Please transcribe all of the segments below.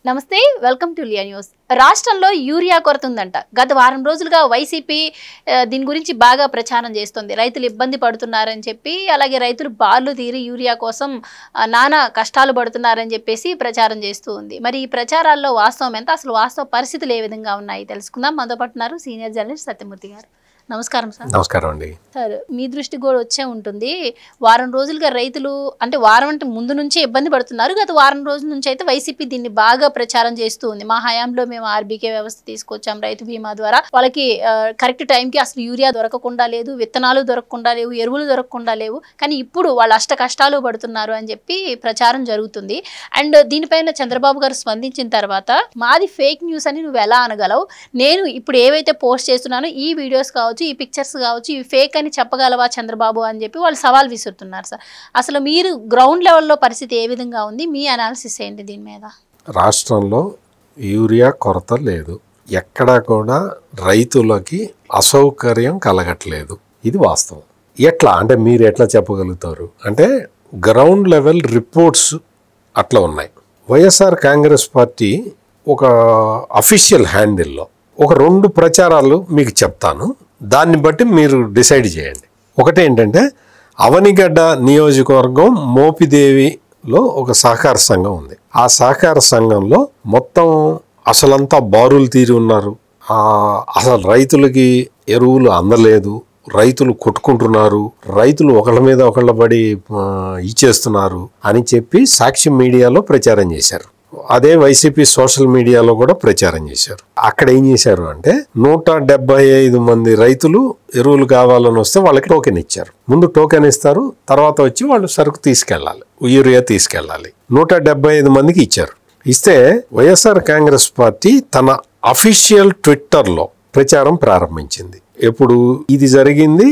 నమస్తే welcome to Liya news. రాష్ట్రంలో urea కొరత ఉందంట. గత వారం రోజులుగా వైసీపీ దీని గురించి బాగా ప్రచారం చేస్తుంది. రైతులు ఇబ్బంది పడుతున్నారని చెప్పి, అలాగే రైతులు బార్లు తీరి యూరియా కోసం నానా కష్టాలు పడుతున్నారని చెప్పేసి ప్రచారం చేస్తూ ఉంది. మరి ఈ ప్రచారాల్లో వాస్తవం ఎంత, అసలు వాస్తవ పరిస్థితులు ఏ విధంగా ఉన్నాయి తెలుసుకుందాం. మనతో పాటున్నారు సీనియర్ జర్నలిస్ట్ సత్యమూర్తి గారు. నమస్కారం సార్. నమస్కారం అండి. సార్, మీ దృష్టికి కూడా వచ్చే ఉంటుంది, వారం రోజులుగా రైతులు అంటే వారం అంటే ముందు నుంచే ఇబ్బంది పడుతున్నారు. గత వారం రోజుల నుంచి అయితే వైసీపీ దీన్ని బాగా ప్రచారం చేస్తూ ఉంది. మా హయాంలో మేము ఆర్బీకే వ్యవస్థ తీసుకొచ్చాం, రైతు బీమా ద్వారా వాళ్ళకి కరెక్ట్ టైంకి అసలు యూరియా దొరకకుండా లేదు, విత్తనాలు దొరకకుండా లేవు, ఎరువులు దొరకకుండా లేవు. కానీ ఇప్పుడు వాళ్ళు అష్ట కష్టాలు పడుతున్నారు అని చెప్పి ప్రచారం జరుగుతుంది. అండ్ దీనిపైన చంద్రబాబు గారు స్పందించిన తర్వాత, మాది ఫేక్ న్యూస్ అని నువ్వు ఎలా అనగలవు, నేను ఇప్పుడు ఏవైతే పోస్ట్ చేస్తున్నానో ఈ వీడియోస్ కావచ్చు, ఈ పిక్చర్స్ కావచ్చు, ఇవి ఫేక్ అని చెప్పగలవా చంద్రబాబు అని చెప్పి వాళ్ళు సవాల్ విసురుతున్నారు. సార్, అసలు మీరు గ్రౌండ్ లెవెల్లో పరిస్థితి ఏ విధంగా ఉంది, మీ అనాలిసిస్ ఏంటి దీని మీద? రాష్ట్రంలో యూరియా కొరత లేదు, ఎక్కడా కూడా రైతులకి అసౌకర్యం కలగట్లేదు. ఇది వాస్తవం. ఎట్లా అంటే మీరు ఎట్లా చెప్పగలుగుతారు అంటే, గ్రౌండ్ లెవెల్ రిపోర్ట్స్ అట్లా ఉన్నాయి. వైఎస్ఆర్ కాంగ్రెస్ పార్టీ ఒక అఫీషియల్ హ్యాండిల్లో ఒక 2 ప్రచారాలు మీకు చెప్తాను, దాన్ని బట్టి మీరు డిసైడ్ చేయండి. ఒకటి ఏంటంటే, అవనిగడ్డ నియోజకవర్గం మోపిదేవిలో ఒక సహకార సంఘం ఉంది. ఆ సహకార సంఘంలో మొత్తం అసలంతా బారులు తీరి ఉన్నారు. అసలు రైతులకి ఎరువులు అందలేదు, రైతులు కొట్టుకుంటున్నారు, రైతులు ఒకళ్ళ మీద ఒకళ్ళ పడి ఇచ్చేస్తున్నారు అని చెప్పి సాక్షి మీడియాలో ప్రచారం చేశారు. అదే వైసీపీ సోషల్ మీడియాలో కూడా ప్రచారం చేశారు. అక్కడ ఏం చేశారు అంటే, 175 మంది రైతులు ఎరువులు కావాలని వస్తే వాళ్ళకి టోకెన్ ఇచ్చారు. ముందు టోకెన్ ఇస్తారు, తర్వాత వచ్చి వాళ్ళు సరుకు తీసుకెళ్ళాలి, యూరియా తీసుకెళ్ళాలి. 175 మందికి ఇచ్చారు. ఇస్తే వైఎస్ఆర్ కాంగ్రెస్ పార్టీ తన అఫీషియల్ ట్విట్టర్లో ప్రచారం ప్రారంభించింది. ఎప్పుడు ఇది జరిగింది?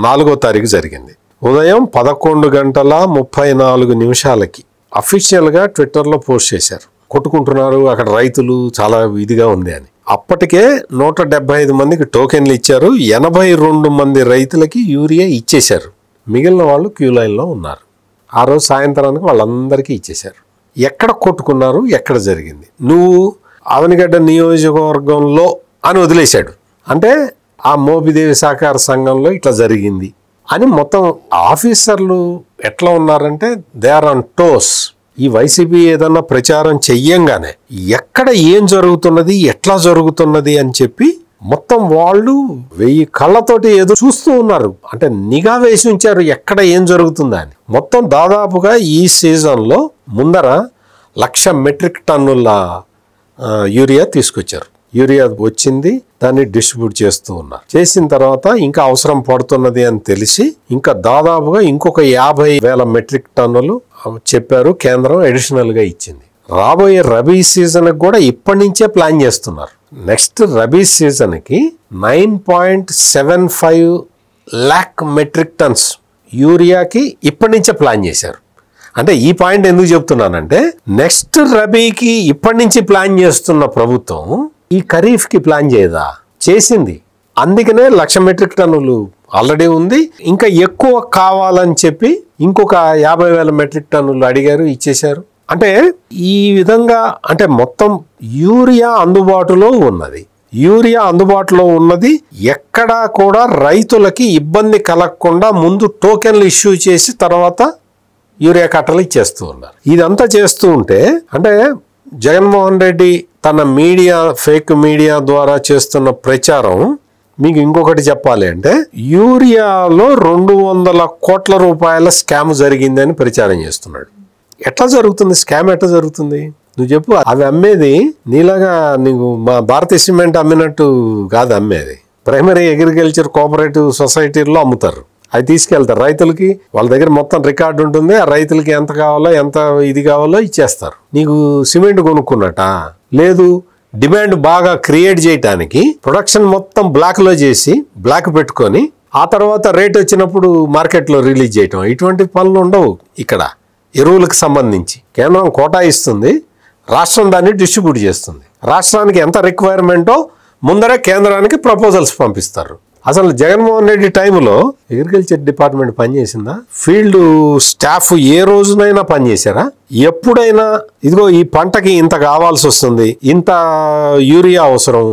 4వ తారీఖు జరిగింది. ఉదయం 11:34 అఫీషియల్గా ట్విట్టర్లో పోస్ట్ చేశారు, కొట్టుకుంటున్నారు అక్కడ రైతులు, చాలా ఇదిగా ఉంది అని. అప్పటికే 175 మందికి టోకెన్లు ఇచ్చారు, 82 మంది రైతులకి యూరియా ఇచ్చేశారు. మిగిలిన వాళ్ళు క్యూ లైన్లో ఉన్నారు. ఆ రోజు సాయంత్రానికి వాళ్ళందరికీ ఇచ్చేశారు. ఎక్కడ కొట్టుకున్నారు, ఎక్కడ జరిగింది? నువ్వు అవనిగడ్డ నియోజకవర్గంలో అని వదిలేశాడు అంటే, ఆ మోపిదేవి సహకార సంఘంలో ఇట్లా జరిగింది అని మొత్తం ఆఫీసర్లు ఎట్లా ఉన్నారంటే, దే ఆర్ ఆన్ టోస్. ఈ వైసీపీ ఏదన్నా ప్రచారం చెయ్యంగానే ఎక్కడ ఏం జరుగుతున్నది, ఎట్లా జరుగుతున్నది అని చెప్పి మొత్తం వాళ్ళు 1000 కళ్ళతోటి ఏదో చూస్తూ ఉన్నారు. అంటే నిఘా వేసి ఉంచారు ఎక్కడ ఏం జరుగుతుందా అని. మొత్తం దాదాపుగా ఈ సీజన్లో ముందర 1,00,000 మెట్రిక్ టన్నుల యూరియా తీసుకొచ్చారు. యూరియా వచ్చింది, దాన్ని డిస్ట్రిబ్యూట్ చేస్తూ ఉన్నారు. చేసిన తర్వాత ఇంకా అవసరం పడుతున్నది అని తెలిసి ఇంకా దాదాపుగా ఇంకొక 50,000 మెట్రిక్ టన్నులు చెప్పారు, కేంద్రం అడిషనల్ గా ఇచ్చింది. రాబోయే రబీ సీజన్ కూడా ఇప్పటి నుంచే ప్లాన్ చేస్తున్నారు. నెక్స్ట్ రబీ సీజన్ కి 9.75 lakh మెట్రిక్ టన్స్ యూరియాకి ఇప్పటి నుంచే ప్లాన్ చేశారు. అంటే ఈ పాయింట్ ఎందుకు చెప్తున్నానంటే, నెక్స్ట్ రబీకి ఇప్పటి నుంచి ప్లాన్ చేస్తున్న ప్రభుత్వం ఈ ఖరీఫ్ కి ప్లాన్ చేయదా? చేసింది. అందుకనే 1,00,000 మెట్రిక్ టన్నులు ఆల్రెడీ ఉంది. ఇంకా ఎక్కువ కావాలని చెప్పి ఇంకొక 50,000 మెట్రిక్ టన్నులు అడిగారు, ఇచ్చేశారు. అంటే ఈ విధంగా అంటే మొత్తం యూరియా అందుబాటులో ఉన్నది. యూరియా అందుబాటులో ఉన్నది ఎక్కడా కూడా రైతులకి ఇబ్బంది కలగకుండా ముందు టోకెన్లు ఇష్యూ చేసి తర్వాత యూరియా కట్టలు ఇచ్చేస్తూ ఉన్నారు. ఇదంతా చేస్తూ ఉంటే అంటే జగన్మోహన్ రెడ్డి తన మీడియా, ఫేక్ మీడియా ద్వారా చేస్తున్న ప్రచారం మీకు ఇంకొకటి చెప్పాలి అంటే, యూరియాలో 200 కోట్ల రూపాయల స్కామ్ జరిగిందని ప్రచారం చేస్తున్నాడు. ఎట్లా జరుగుతుంది స్కామ్? ఎట్లా జరుగుతుంది నువ్వు చెప్పు. అవి అమ్మేది నీలాగా నీకు మా భారతీయ సిమెంట్ అమ్మినట్టు కాదు అమ్మేది. ప్రైమరీ అగ్రికల్చర్ కోఆపరేటివ్ సొసైటీల్లో అమ్ముతారు. అవి తీసుకెళ్తారు రైతులకి. వాళ్ళ దగ్గర మొత్తం రికార్డు ఉంటుంది. ఆ రైతులకి ఎంత కావాలో, ఎంత ఇది కావాలో ఇచ్చేస్తారు. నీకు సిమెంట్ కొనుక్కున్నట లేదు, డిమాండ్ బాగా క్రియేట్ చేయడానికి ప్రొడక్షన్ మొత్తం బ్లాక్లో చేసి బ్లాక్ పెట్టుకొని ఆ తర్వాత రేట్ వచ్చినప్పుడు మార్కెట్లో రిలీజ్ చేయటం, ఇటువంటి పనులు ఉండవు. ఇక్కడ ఎరువులకు సంబంధించి కేంద్రం కోటా ఇస్తుంది, రాష్ట్రం దాన్ని డిస్ట్రిబ్యూట్ చేస్తుంది. రాష్ట్రానికి ఎంత రిక్వైర్మెంటో ముందరే కేంద్రానికి ప్రపోజల్స్ పంపిస్తారు. అసలు జగన్మోహన్ రెడ్డి టైంలో అగ్రికల్చర్ డిపార్ట్మెంట్ పనిచేసిందా? ఫీల్డ్ స్టాఫ్ ఏ రోజునైనా పనిచేశారా? ఎప్పుడైనా ఇదిగో ఈ పంటకి ఇంత కావాల్సి వస్తుంది, ఇంత యూరియా అవసరం,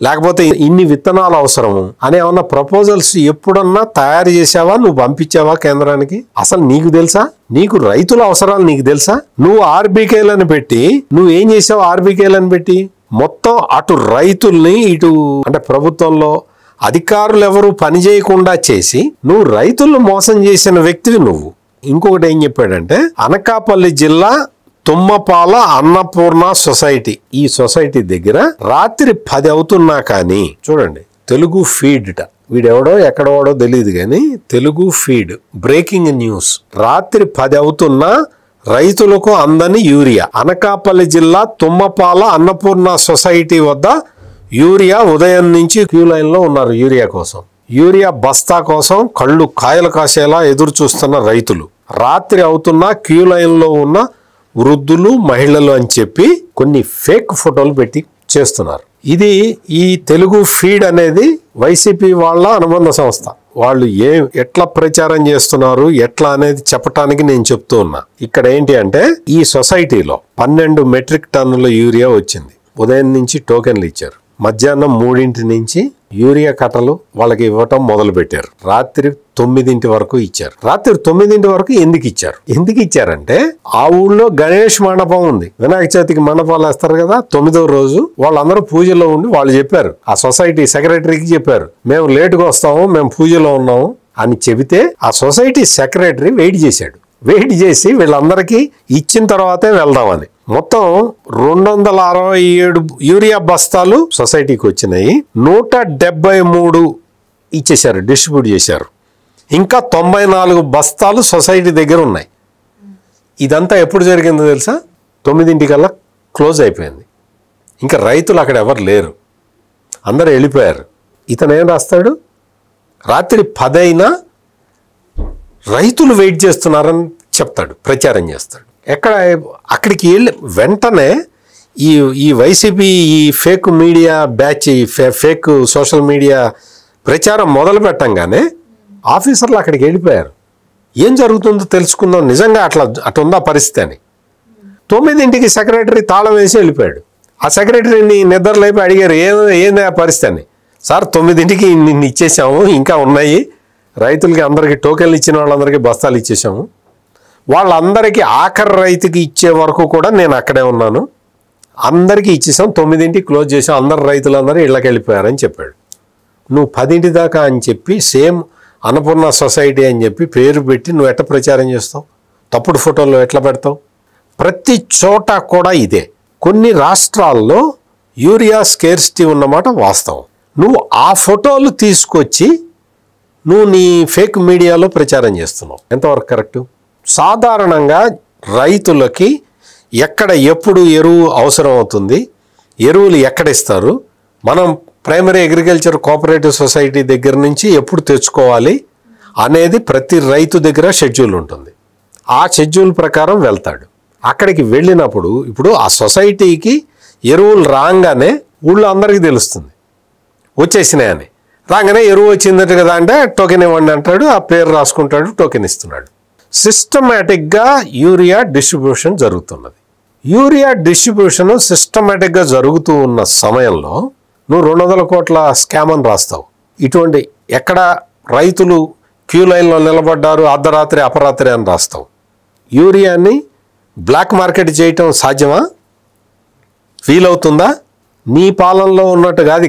లేకపోతే ఇన్ని విత్తనాలు అవసరము అని ఏమన్నా ప్రపోజల్స్ ఎప్పుడన్నా తయారు చేసావా? నువ్వు పంపించావా కేంద్రానికి? అసలు నీకు తెలుసా? నీకు రైతుల అవసరాలు నీకు తెలుసా? నువ్వు ఆర్బీకేలను పెట్టి నువ్వేం చేసావు? ఆర్బీకేలను పెట్టి మొత్తం అటు రైతుల్ని ఇటు అంటే ప్రభుత్వంలో అధికారులు ఎవరు పని చేయకుండా చేసి నువ్వు రైతులను మోసం చేసిన వ్యక్తివి నువ్వు. ఇంకొకటి ఏం చెప్పాడంటే, అనకాపల్లి జిల్లా తుమ్మపాల అన్నపూర్ణ సొసైటీ, ఈ సొసైటీ దగ్గర రాత్రి 10 అవుతున్నా కానీ, చూడండి తెలుగు ఫీడ్, వీడెవడో ఎక్కడోడో తెలియదు కానీ తెలుగు ఫీడ్ బ్రేకింగ్ న్యూస్, రాత్రి 10 అవుతున్నా రైతులకు అందని యూరియా. అనకాపల్లి జిల్లా తుమ్మపాల అన్నపూర్ణ సొసైటీ వద్ద యూరియా ఉదయం నుంచి క్యూ లైన్ లో ఉన్నారు యూరియా కోసం. యూరియా బస్తా కోసం కళ్ళు కాయలు కాసేలా ఎదురు చూస్తున్న రైతులు, రాత్రి అవుతున్నా క్యూ లైన్ లో ఉన్న వృద్ధులు, మహిళలు అని చెప్పి కొన్ని ఫేక్ ఫోటోలు పెట్టి చేస్తున్నారు. ఇది ఈ తెలుగు ఫీడ్ అనేది వైసీపీ వాళ్ళ అనుబంధ సంస్థ. వాళ్ళు ఎట్లా ప్రచారం చేస్తున్నారు ఎట్లా అనేది చెప్పటానికి నేను చెప్తూ ఉన్నా. ఇక్కడ ఏంటి అంటే, ఈ సొసైటీలో 12 మెట్రిక్ టన్నుల యూరియా వచ్చింది. ఉదయం నుంచి టోకెన్లు ఇచ్చారు. మధ్యాహ్నం 3 నుంచి యూరియా కట్టలు వాళ్ళకి ఇవ్వటం మొదలు పెట్టారు. రాత్రి 9 వరకు ఇచ్చారు. రాత్రి 9 వరకు ఎందుకు ఇచ్చారంటే, ఆ ఊళ్ళో గణేష్ మండపం ఉంది. వినాయక చవితికి మండపాలు వేస్తారు కదా, 9వ రోజు వాళ్ళందరూ పూజలో ఉండి వాళ్ళు చెప్పారు, ఆ సొసైటీ సెక్రటరీకి చెప్పారు, మేము లేటుగా వస్తాము, మేము పూజలో ఉన్నాము అని చెబితే ఆ సొసైటీ సెక్రటరీ వెయిట్ చేసి వీళ్ళందరికీ ఇచ్చిన తర్వాతే వెళ్దామని మొత్తం 267 యూరియా బస్తాలు సొసైటీకి వచ్చినాయి. 173 ఇచ్చేశారు, డిస్ట్రిబ్యూట్ చేశారు. ఇంకా 94 బస్తాలు సొసైటీ దగ్గర ఉన్నాయి. ఇదంతా ఎప్పుడు జరిగిందో తెలుసా? 9 క్లోజ్ అయిపోయింది. ఇంకా రైతులు అక్కడ ఎవరు లేరు, అందరూ వెళ్ళిపోయారు. ఇతను ఏం రాస్తాడు? రాత్రి 10 అయినా రైతులు వెయిట్ చేస్తున్నారని చెప్తాడు, ప్రచారం చేస్తాడు. అక్కడికి వెళ్ళి వెంటనే ఈ వైసీపీ ఈ fake media batch, fake social media ప్రచారం మొదలు పెట్టంగానే ఆఫీసర్లు అక్కడికి వెళ్ళిపోయారు. ఏం జరుగుతుందో తెలుసుకుందాం, నిజంగా అటుందా పరిస్థితి అని. 9కి సెక్రటరీ తాళం వేసి వెళ్ళిపోయాడు. ఆ సెక్రటరీని నిద్రలేపి అడిగారు, ఏందా పరిస్థితి అని. సార్ 9కి నిన్ను ఇచ్చేసాము, ఇంకా ఉన్నాయి, రైతులకి అందరికీ టోకెన్లు ఇచ్చిన వాళ్ళందరికీ బస్తాలు ఇచ్చేసాము, వాళ్ళందరికీ ఆఖరి రైతుకి ఇచ్చే వరకు కూడా నేను అక్కడే ఉన్నాను, అందరికీ ఇచ్చేసాం, 9కి క్లోజ్ చేసాం, అందరు రైతులందరూ ఇళ్ళకి వెళ్ళిపోయారని చెప్పాడు. నువ్వు 10 దాకా అని చెప్పి సేమ్ అన్నపూర్ణ సొసైటీ అని చెప్పి పేరు పెట్టి నువ్వు ఎట్లా ప్రచారం చేస్తావు? తప్పుడు ఫోటోలు ఎట్లా పెడతావు? ప్రతి చోట కూడా ఇదే. కొన్ని రాష్ట్రాల్లో యూరియా స్కేర్సిటీ ఉన్నమాట వాస్తవం. నువ్వు ఆ ఫోటోలు తీసుకొచ్చి నువ్వు నీ ఫేక్ మీడియాలో ప్రచారం చేస్తున్నావు. ఎంతవరకు కరెక్టు? సాధారణంగా రైతులకి ఎక్కడ ఎప్పుడు ఎరువు అవసరం అవుతుంది, ఎరువులు ఎక్కడ ఇస్తారు, మనం ప్రైమరీ అగ్రికల్చర్ కోఆపరేటివ్ సొసైటీ దగ్గర నుంచి ఎప్పుడు తెచ్చుకోవాలి అనేది ప్రతి రైతు దగ్గర షెడ్యూల్ ఉంటుంది. ఆ షెడ్యూల్ ప్రకారం వెళ్తాడు. అక్కడికి వెళ్ళినప్పుడు ఇప్పుడు ఆ సొసైటీకి ఎరువులు రాగానే ఊళ్ళో అందరికీ తెలుస్తుంది వచ్చేసినాయని. రాగానే ఎరువు వచ్చిందట కదా అంటే టోకెన్ ఇవ్వండి అంటాడు, ఆ పేరు రాసుకుంటాడు, టోకెన్ ఇస్తున్నాడు. సిస్టమేటిక్గా యూరియా డిస్ట్రిబ్యూషన్ జరుగుతున్నది. యూరియా డిస్ట్రిబ్యూషన్ సిస్టమేటిక్గా జరుగుతూ ఉన్న సమయంలో నువ్వు 200 కోట్ల స్కామ్ అని రాస్తావు. ఇటువంటి ఎక్కడ రైతులు క్యూ లైన్లో నిలబడ్డారు అర్ధరాత్రి అపరాత్రి అని రాస్తావు. యూరియాని బ్లాక్ మార్కెట్ చేయటం సాధ్యమా? వీలవుతుందా? నీ పాలనలో ఉన్నట్టు కాదు.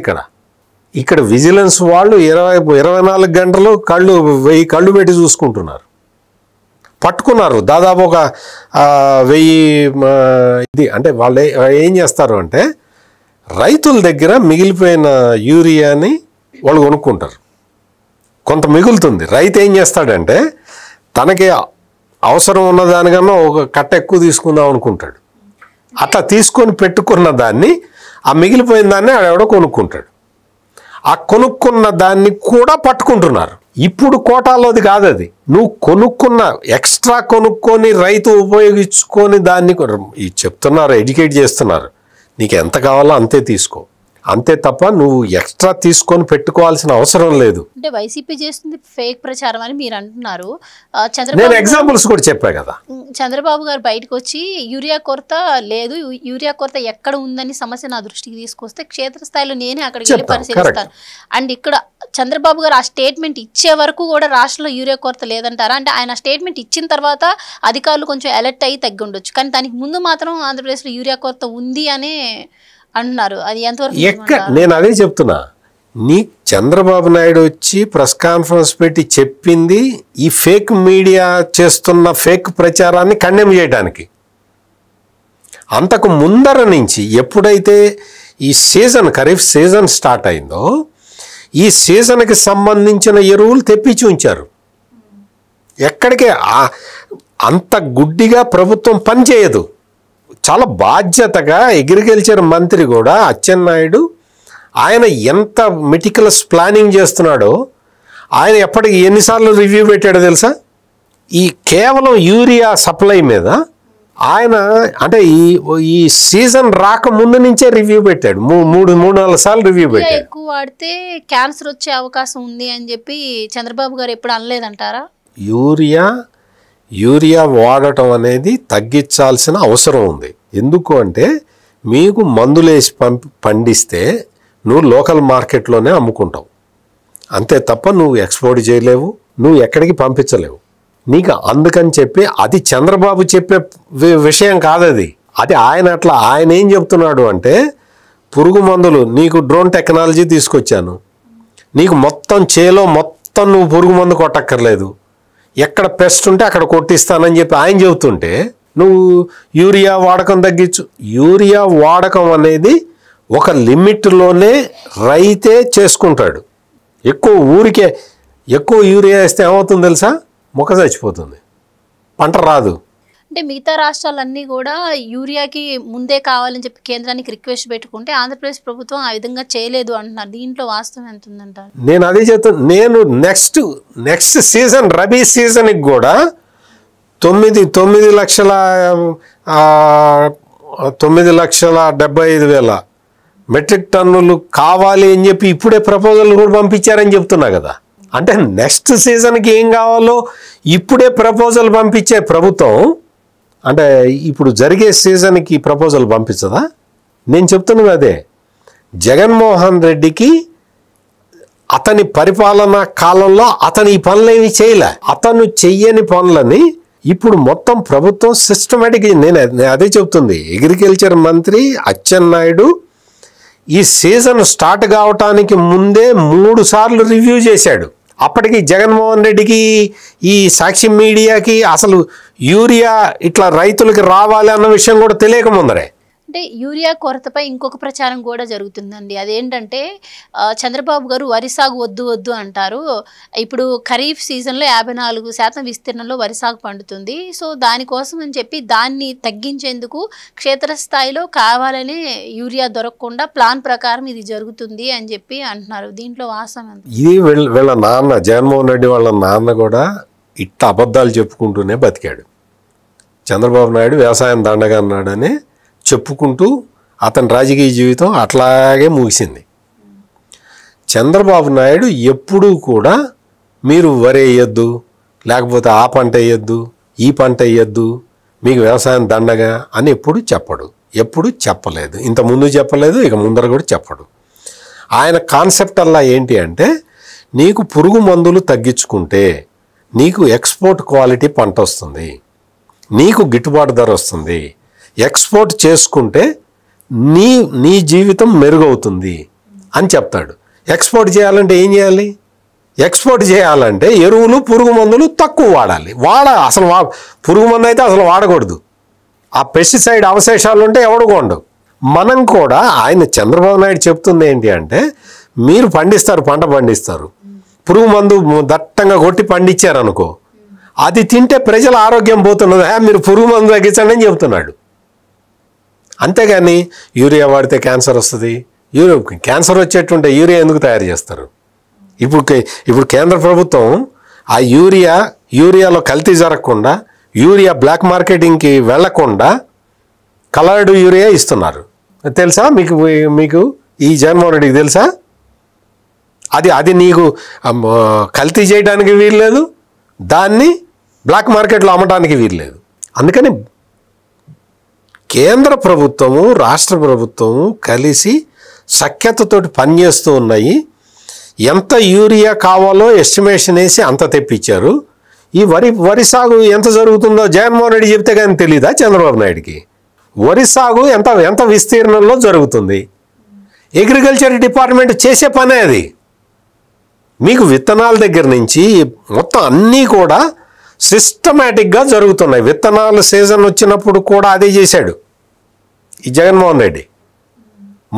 ఇక్కడ విజిలెన్స్ వాళ్ళు 24 గంటలు 1000 కళ్ళు పెట్టి చూసుకుంటున్నారు. పట్టుకున్నారు దాదాపు ఒక 1000. ఇది అంటే వాళ్ళు ఏం చేస్తారు అంటే, రైతుల దగ్గర మిగిలిపోయిన యూరియాని వాళ్ళు కొనుక్కుంటారు. కొంత మిగులుతుంది. రైతు ఏం చేస్తాడంటే, తనకి అవసరం ఉన్న దానికన్నా ఒక కట్ట ఎక్కువ తీసుకుందాం అనుకుంటాడు. అట్లా తీసుకొని పెట్టుకున్న దాన్ని, ఆ మిగిలిపోయిన దాన్ని ఆడెవడో కొనుక్కుంటాడు. ఆ కొనుక్కున్న దాన్ని కూడా పట్టుకుంటున్నారు. ఇప్పుడు కోటాలోది కాదు అది. నువ్వు కొనుక్కున్న ఎక్స్ట్రా కొనుక్కొని రైతు ఉపయోగించుకొని దాన్ని చెప్తున్నారు, ఎడ్యుకేట్ చేస్తున్నారు. నీకు ఎంత కావాలో అంతే తీసుకో. అంతే తప్ప నువ్వు ఎక్స్ట్రా తీసుకొని పెట్టుకోవాల్సిన అవసరం లేదు. అంటే వైసీపీ చేస్తుంది ఫేక్ ప్రచారం అని మీరు అంటున్నారు. నేను ఎగ్జాంపుల్స్ కూడా చెప్పా కదా. చంద్రబాబు గారు బయటకు వచ్చి యూరియా కొరత లేదు, యూరియా కొరత ఎక్కడ ఉందని సమస్య నా దృష్టికి తీసుకొస్తే క్షేత్రస్థాయిలో నేనే అక్కడికి వెళ్ళి పరిశీలిస్తాను. అండ్ ఇక్కడ చంద్రబాబు గారు ఆ స్టేట్మెంట్ ఇచ్చే వరకు కూడా రాష్ట్రంలో యూరియా కొరత లేదంటారా? అంటే ఆయన స్టేట్మెంట్ ఇచ్చిన తర్వాత అధికారులు కొంచెం అలర్ట్ అయ్యి తగ్గి ఉండొచ్చు, కానీ దానికి ముందు మాత్రం ఆంధ్రప్రదేశ్లో యూరియా కొరత ఉంది అనే అంటున్నారు. అది ఎంతవరకు? నేను అదే చెప్తున్నా, నీ చంద్రబాబు నాయుడు వచ్చి ప్రెస్ కాన్ఫరెన్స్ పెట్టి చెప్పింది ఈ ఫేక్ మీడియా చేస్తున్న ఫేక్ ప్రచారాన్ని కండెమ్ చేయడానికి. అంతకు ముందర నుంచి ఎప్పుడైతే ఈ సీజన్ ఖరీఫ్ సీజన్ స్టార్ట్ అయిందో ఈ సీజన్కి సంబంధించిన ఎరువులు తెప్పించి ఉంచారు. ఎక్కడికే అంత గుడ్డిగా ప్రభుత్వం పనిచేయదు. చాలా బాధ్యతగా అగ్రికల్చర్ మంత్రి కూడా అచ్చెన్నాయుడు ఆయన ఎంత మెటికులస్ ప్లానింగ్ చేస్తున్నాడో ఆయన ఎప్పటికి ఎన్నిసార్లు రివ్యూ పెట్టాడో తెలుసా? ఈ కేవలం యూరియా సప్లై మీద ఆయన అంటే ఈ సీజన్ రాక ముందు నుంచే రివ్యూ పెట్టాడు. 3-4 సార్లు రివ్యూ పెట్టాడు. ఎక్కువ వాడితే క్యాన్సర్ వచ్చే అవకాశం ఉంది అని చెప్పి చంద్రబాబు గారు ఎప్పుడు అనలేదంటారా? యూరియా వాడటం అనేది తగ్గించాల్సిన అవసరం ఉంది. ఎందుకు అంటే మీకు మందులేసి పండిస్తే నువ్వు లోకల్ మార్కెట్లోనే అమ్ముకుంటావు, అంతే తప్ప నువ్వు ఎక్స్పోర్ట్ చేయలేవు, నువ్వు ఎక్కడికి పంపించలేవు. నీకు అందుకని చెప్పి అది చంద్రబాబు చెప్పే విషయం కాదది. అది ఆయన ఏం చెప్తున్నాడు అంటే పురుగు మందులు నీకు డ్రోన్ టెక్నాలజీ తీసుకొచ్చాను, నీకు మొత్తం చేలో మొత్తం నువ్వు పురుగు మందు కొట్టక్కర్లేదు, ఎక్కడ పెస్ట్ ఉంటే అక్కడ కొట్టిస్తానని చెప్పి ఆయన చెబుతుంటే నువ్వు యూరియా వాడకం తగ్గించు. యూరియా వాడకం అనేది ఒక లిమిట్లోనే రైతే చేసుకుంటాడు. ఎక్కువ యూరియా వేస్తే ఏమవుతుంది తెలుసా? మొక్క చచ్చిపోతుంది, పంట రాదు. అంటే మిగతా రాష్ట్రాలన్నీ కూడా యూరియాకి ముందే కావాలని చెప్పి కేంద్రానికి రిక్వెస్ట్ పెట్టుకుంటే ఆంధ్రప్రదేశ్ ప్రభుత్వం ఆ విధంగా చేయలేదు అంటున్నారు. దీంట్లో వాస్తవం ఎంత ఉందంటారు? నేను అదే చెప్తాను. నేను నెక్స్ట్ సీజన్ రబీ సీజన్కి కూడా 9,75,000 మెట్రిక్ టన్నులు కావాలి అని చెప్పి ఇప్పుడే ప్రపోజల్ కూడా పంపించారని చెప్తున్నా కదా. అంటే నెక్స్ట్ సీజన్కి ఏం కావాలో ఇప్పుడే ప్రపోజల్ పంపించే ప్రభుత్వం అంటే ఇప్పుడు జరిగే సీజన్కి ప్రపోజల్ పంపించదా? నేను చెప్తున్నది అదే. జగన్మోహన్ రెడ్డికి అతని పరిపాలనా కాలంలో అతను ఈ పనులేమి చేయలే. అతను చెయ్యని పనులని ఇప్పుడు మొత్తం ప్రభుత్వం సిస్టమేటిక్. నేను అదే చెప్తుంది. అగ్రికల్చర్ మంత్రి అచ్చెన్నాయుడు ఈ సీజన్ స్టార్ట్ కావటానికి ముందే 3 సార్లు రివ్యూ చేశాడు. అప్పటికి జగన్మోహన్ రెడ్డికి ఈ సాక్షి మీడియాకి అసలు యూరియా ఇట్లా రైతులకి రావాలి అన్న విషయం కూడా తెలియక ముందరే. అంటే యూరియా కొరతపై ఇంకొక ప్రచారం కూడా జరుగుతుందండి. అదేంటంటే చంద్రబాబు గారు వరి సాగు వద్దు అంటారు. ఇప్పుడు ఖరీఫ్ సీజన్లో 54% విస్తీర్ణంలో వరి సాగు పండుతుంది. సో దానికోసం అని చెప్పి దాన్ని తగ్గించేందుకు క్షేత్రస్థాయిలో కావాలని యూరియా దొరకకుండా ప్లాన్ ప్రకారం ఇది జరుగుతుంది అని చెప్పి అంటున్నారు. దీంట్లో వాస్తవం ఎంత? ఇది వీళ్ళ నాన్న జగన్మోహన్ రెడ్డి వాళ్ళ నాన్న కూడా ఇట్ట అబద్ధాలు చెప్పుకుంటూనే బతికాడు. చంద్రబాబు నాయుడు వ్యవసాయం దండగా అన్నాడని చెప్పుకుంటూ అతని రాజకీయ జీవితం అట్లాగే ముగిసింది. చంద్రబాబు నాయుడు ఎప్పుడూ కూడా మీరు వరి వేయొద్దు, లేకపోతే ఆ పంట వేయొద్దు, ఈ పంట వేయొద్దు, మీకు వ్యవసాయం దండగా అని ఎప్పుడు చెప్పలేదు. ఇంతకుముందు చెప్పలేదు, ఇక ముందర కూడా చెప్పడు. ఆయన కాన్సెప్ట్ అలా ఏంటి అంటే నీకు పురుగు మందులు తగ్గించుకుంటే నీకు ఎక్స్పోర్ట్ క్వాలిటీ పంట వస్తుంది, నీకు గిట్టుబాటు ధర వస్తుంది, ఎక్స్పోర్ట్ చేసుకుంటే నీ జీవితం మెరుగవుతుంది అని చెప్తాడు. ఎక్స్పోర్ట్ చేయాలంటే ఏం చేయాలి? ఎక్స్పోర్ట్ చేయాలంటే ఎరువులు పురుగు మందులు తక్కువ వాడాలి. అసలు పురుగు మందు అయితే అసలు వాడకూడదు. ఆ పెస్టిసైడ్ అవశేషాలు ఉంటే ఎవడు కొండవు. మనం కూడా ఆయన చంద్రబాబు నాయుడు చెప్తుంది ఏంటి అంటే మీరు పంట పండిస్తారు, పురుగు మందు దట్టంగా కొట్టి పండించారనుకో, అది తింటే ప్రజల ఆరోగ్యం పోతున్నది, మీరు పురుగు మందు తగ్గించండి అని చెప్తున్నాడు. అంతేగాని యూరియా వాడితే క్యాన్సర్ వస్తుంది, క్యాన్సర్ వచ్చేటుంటే యూరియా ఎందుకు తయారు చేస్తారు? ఇప్పుడు కేంద్ర ప్రభుత్వం ఆ యూరియాలో కల్తీ జరగకుండా, యూరియా బ్లాక్ మార్కెటింగ్కి వెళ్లకుండా కలర్డ్ యూరియా ఇస్తున్నారు. తెలుసా మీకు? ఈ జగన్మోహన్ రెడ్డికి తెలుసా? అది నీకు కల్తీ చేయడానికి వీల్లేదు, దాన్ని బ్లాక్ మార్కెట్లో అమ్మటానికి వీల్లేదు. అందుకని కేంద్ర ప్రభుత్వము రాష్ట్ర ప్రభుత్వము కలిసి సఖ్యతతోటి పనిచేస్తూ ఉన్నాయి. ఎంత యూరియా కావాలో ఎస్టిమేషన్ వేసి అంత తెప్పించారు. ఈ వరి సాగు ఎంత జరుగుతుందో జగన్మోహన్ రెడ్డి చెప్తే కానీ తెలీదా చంద్రబాబు నాయుడికి? వరి సాగు ఎంత విస్తీర్ణంలో జరుగుతుంది. అగ్రికల్చర్ డిపార్ట్మెంట్ చేసే పనే అది. మీకు విత్తనాల దగ్గర నుంచి మొత్తం అన్నీ కూడా సిస్టమేటిక్గా జరుగుతున్నాయి. విత్తనాల సీజన్ వచ్చినప్పుడు కూడా అదే చేశాడు ఈ జగన్మోహన్ రెడ్డి.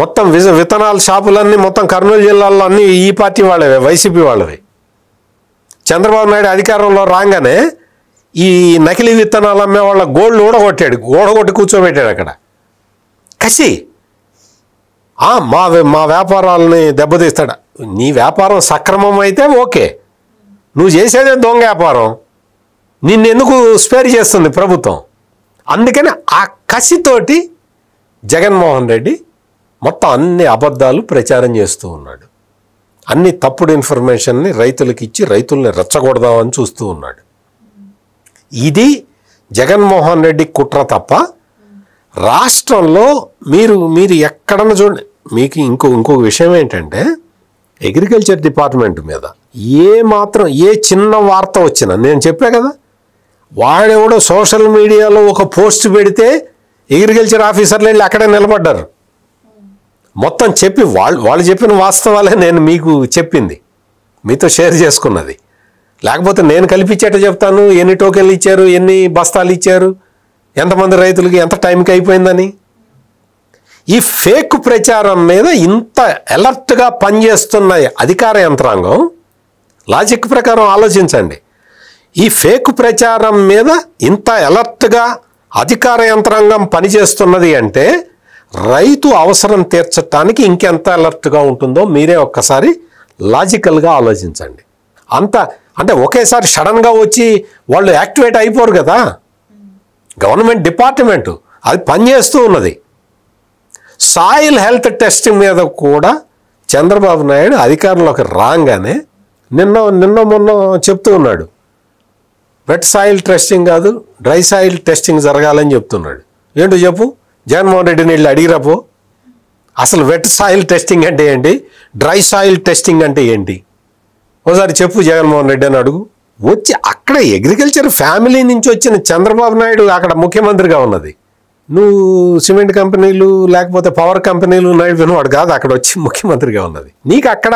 మొత్తం విత్తనాల షాపులన్నీ మొత్తం కర్నూలు జిల్లాలో అన్నీ ఈ పార్టీ వాళ్ళవే, వైసీపీ వాళ్ళవి. చంద్రబాబు నాయుడు అధికారంలో రాగానే ఈ నకిలీ విత్తనాలు అమ్మే వాళ్ళ గోల్డ్ ఊడగొట్టి కూర్చోబెట్టాడు అక్కడ. కసి మా వ్యాపారాలని దెబ్బతీస్తాడు. నీ వ్యాపారం సక్రమం అయితే ఓకే, నువ్వు చేసేదే దొంగ వ్యాపారం, నిన్నెందుకు స్పేర్ చేస్తుంది ప్రభుత్వం? అందుకని ఆ కసితోటి జగన్మోహన్ రెడ్డి మొత్తం అన్ని అబద్ధాలు ప్రచారం చేస్తూ ఉన్నాడు. అన్ని తప్పుడు ఇన్ఫర్మేషన్ని రైతులకు ఇచ్చి రైతుల్ని రెచ్చగొడదామని చూస్తూ ఉన్నాడు. ఇది జగన్మోహన్ రెడ్డి కుట్ర తప్ప రాష్ట్రంలో మీరు ఎక్కడన్నా చూడండి. మీకు ఇంకొక విషయం ఏంటంటే, అగ్రికల్చర్ డిపార్ట్మెంట్ మీద ఏ చిన్న వార్త వచ్చినా, నేను చెప్పా కదా, వాడెవడో సోషల్ మీడియాలో ఒక పోస్ట్ పెడితే అగ్రికల్చర్ ఆఫీసర్లు వెళ్ళి అక్కడే నిలబడ్డారు. మొత్తం చెప్పి వాళ్ళు చెప్పిన వాస్తవాలే నేను మీకు చెప్పింది, మీతో షేర్ చేసుకున్నది. లేకపోతే నేను కల్పించేట చెప్తాను, ఎన్ని టోకెన్లు ఇచ్చారు, ఎన్ని బస్తాలు ఇచ్చారు, ఎంతమంది రైతులకి ఎంత టైంకి అయిపోయిందని. ఈ ఫేక్ ప్రచారం మీద ఇంత అలర్ట్గా పనిచేస్తున్న అధికార యంత్రాంగం, లాజిక్ ప్రకారం ఆలోచించండి, ఈ ఫేక్ ప్రచారం మీద ఇంత అలర్ట్గా అధికార యంత్రాంగం పనిచేస్తున్నది అంటే రైతు అవసరం తీర్చడానికి ఇంకెంత అలర్ట్గా ఉంటుందో మీరే ఒక్కసారి లాజికల్గా ఆలోచించండి. అంటే ఒకేసారి సడన్గా వచ్చి వాళ్ళు యాక్టివేట్ అయిపోరు కదా. గవర్నమెంట్ డిపార్ట్మెంటు అది పనిచేస్తూ ఉన్నది. సాయిల్ హెల్త్ టెస్టింగ్ మీద కూడా చంద్రబాబు నాయుడు అధికారంలోకి రాగానే నిన్న మొన్న చెప్తూ ఉన్నాడు, వెట్ సాయిల్ టెస్టింగ్ కాదు డ్రై సాయిల్ టెస్టింగ్ జరగాలని చెప్తున్నాడు. ఏంటో చెప్పు, జగన్మోహన్ రెడ్డిని వెళ్ళి అడిగిరాపో. అసలు వెట్ సాయిల్ టెస్టింగ్ అంటే ఏంటి, డ్రై సాయిల్ టెస్టింగ్ అంటే ఏంటి ఒకసారి చెప్పు జగన్మోహన్ రెడ్డి అని అడుగు. వచ్చి అక్కడ అగ్రికల్చర్ ఫ్యామిలీ నుంచి వచ్చిన చంద్రబాబు నాయుడు అక్కడ ముఖ్యమంత్రిగా ఉన్నది. నువ్వు సిమెంట్ కంపెనీలు లేకపోతే పవర్ కంపెనీలు నడిపినవాడు కాదు అక్కడ వచ్చి ముఖ్యమంత్రిగా ఉన్నది. నీకు అక్కడ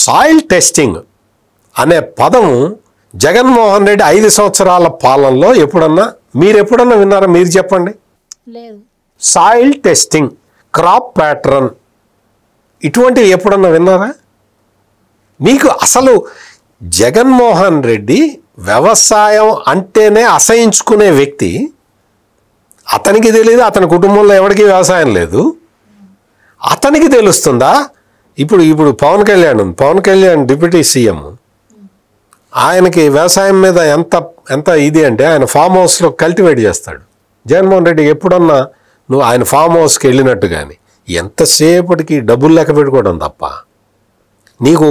సాయిల్ టెస్టింగ్ అనే పదము జగన్మోహన్ రెడ్డి 5 సంవత్సరాల పాలనలో మీరు ఎప్పుడన్నా విన్నారా? మీరు చెప్పండి. లేదు. సాయిల్ టెస్టింగ్, క్రాప్ ప్యాటర్న్ ఇటువంటివి ఎప్పుడన్నా విన్నారా? మీకు అసలు జగన్మోహన్ రెడ్డి వ్యవసాయం అంటేనే అసహించుకునే వ్యక్తి. అతనికి తెలియదు, అతని కుటుంబంలో ఎవరికి వ్యవసాయం లేదు. అతనికి తెలుస్తుందా? ఇప్పుడు పవన్ కళ్యాణ్ డిప్యూటీ సీఎం, ఆయనకి వ్యవసాయం మీద ఎంత ఇది అంటే ఆయన ఫామ్ హౌస్లో కల్టివేట్ చేస్తాడు. జగన్మోహన్ రెడ్డి ఎప్పుడన్నా నువ్వు ఆయన ఫామ్ హౌస్కి వెళ్ళినట్టు కానీ ఎంతసేపటికి డబ్బులు లెక్క పెట్టుకోవడం తప్ప నీకు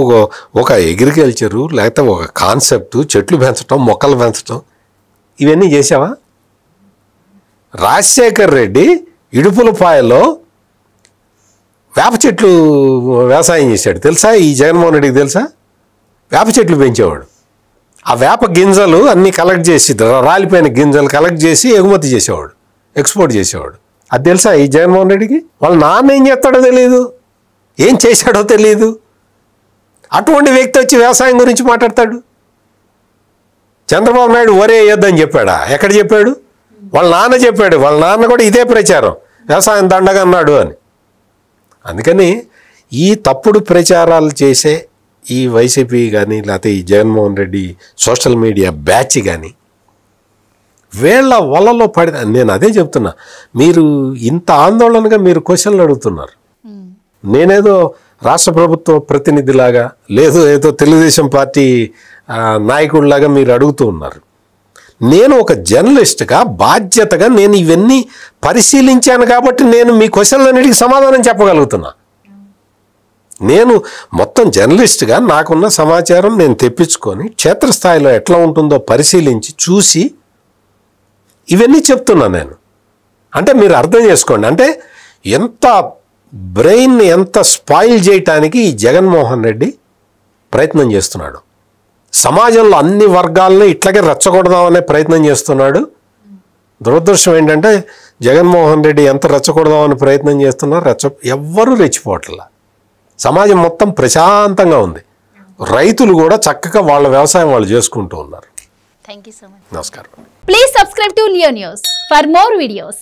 ఒక అగ్రికల్చరు లేకపోతే ఒక కాన్సెప్టు, చెట్లు పెంచడం, మొక్కలు పెంచడం ఇవన్నీ చేసావా? రాజశేఖర్ రెడ్డి ఇడుపులపాయలో వేప చెట్లు వ్యవసాయం చేశాడు తెలుసా? ఈ జగన్మోహన్ రెడ్డికి తెలుసా? వేప చెట్లు పెంచేవాడు. ఆ వేప గింజలు అన్నీ కలెక్ట్ చేసి, రాలిపోయిన గింజలు కలెక్ట్ చేసి ఎగుమతి చేసేవాడు, ఎక్స్పోర్ట్ చేసేవాడు. అది తెలుసా ఈ జగన్మోహన్ రెడ్డికి? వాళ్ళ నాన్న ఏం చేస్తాడో తెలియదు, ఏం చేశాడో తెలియదు. అటువంటి వ్యక్తి వచ్చి వ్యవసాయం గురించి మాట్లాడతాడు. చంద్రబాబు నాయుడు వరే వేయొద్దని చెప్పాడా? ఎక్కడ చెప్పాడు? వాళ్ళ నాన్న చెప్పాడు. వాళ్ళ నాన్న కూడా ఇదే ప్రచారం, వ్యవసాయం దండగా అన్నాడు అని. అందుకని ఈ తప్పుడు ప్రచారాలు చేసే ఈ వైసీపీ కానీ లేకపోతే ఈ Jaganmohan Reddy social media batch కానీ వీళ్ళ వలలో నేను అదే చెప్తున్నా, మీరు ఇంత ఆందోళనగా మీరు క్వశ్చన్లు అడుగుతున్నారు. నేనేదో రాష్ట్ర ప్రభుత్వ ప్రతినిధిలాగా లేదు ఏదో తెలుగుదేశం పార్టీ నాయకుడిలాగా మీరు అడుగుతూ ఉన్నారు. నేను ఒక జర్నలిస్ట్గా బాధ్యతగా నేను ఇవన్నీ పరిశీలించాను కాబట్టి నేను మీ క్వశ్చన్లన్నిటికీ సమాధానం చెప్పగలుగుతున్నా. నేను మొత్తం జర్నలిస్ట్గా నాకున్న సమాచారం నేను తెప్పించుకొని క్షేత్రస్థాయిలో ఎట్లా ఉంటుందో పరిశీలించి చూసి ఇవన్నీ చెప్తున్నా నేను. అంటే మీరు అర్థం చేసుకోండి, అంటే ఎంత బ్రెయిన్ ఎంత స్పాయిల్ చేయటానికి ఈ జగన్మోహన్ రెడ్డి ప్రయత్నం చేస్తున్నాడు. సమాజంలో అన్ని వర్గాలను ఇట్లాగే రెచ్చగొడదామనే ప్రయత్నం చేస్తున్నాడు. దురదృష్టం ఏంటంటే జగన్మోహన్ రెడ్డి ఎంత రెచ్చగొడదామని ప్రయత్నం చేస్తున్నారు, ఎవ్వరూ రెచ్చిపోవట్లా. సమాజం మొత్తం ప్రశాంతంగా ఉంది. రైతులు కూడా చక్కగా వాళ్ళ వ్యవసాయం వాళ్ళు చేసుకుంటూ ఉన్నారు. Thank you so much. నమస్కారం. Please subscribe to Leo news for more videos.